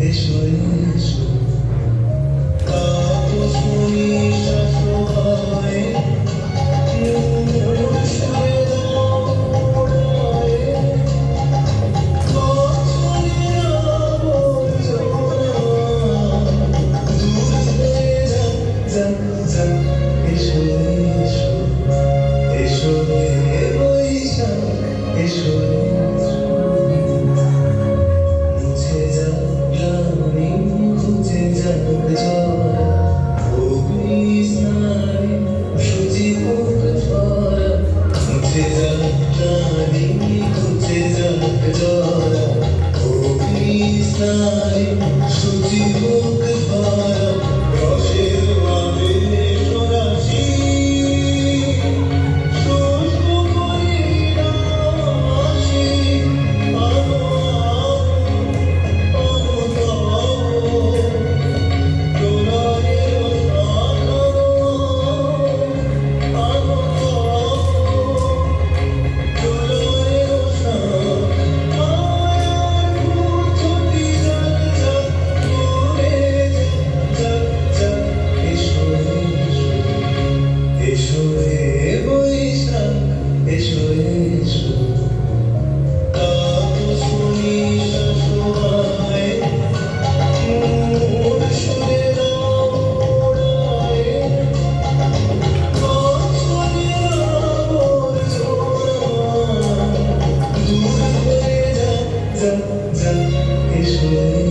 এসো এসো তাপসমণি শাশ্বয় সুরে দাও মোড়ায় বছরের আবর্জনা দূর হয়ে যাক যাক যাক এসো এসো এসো রে বৈশাখ এসো মুছে যাক গ্লানি ঘুচে যাক ঝরা অগ্নি স্নানে সূচি মুখ ভরা মুছে যাক গ্লানি ঘুচে যাক ঝরা অগ্নি স্নানে সূচি মুখ ভরা রসের আবেশ রাশি এসো রে বৈশাখ এসো এসো তাপসমণি শাশ্বয় মোর সুরে দাও মোড়ায় বছরের আবর্জনা দূর হয়ে যাক যাক যাক এসো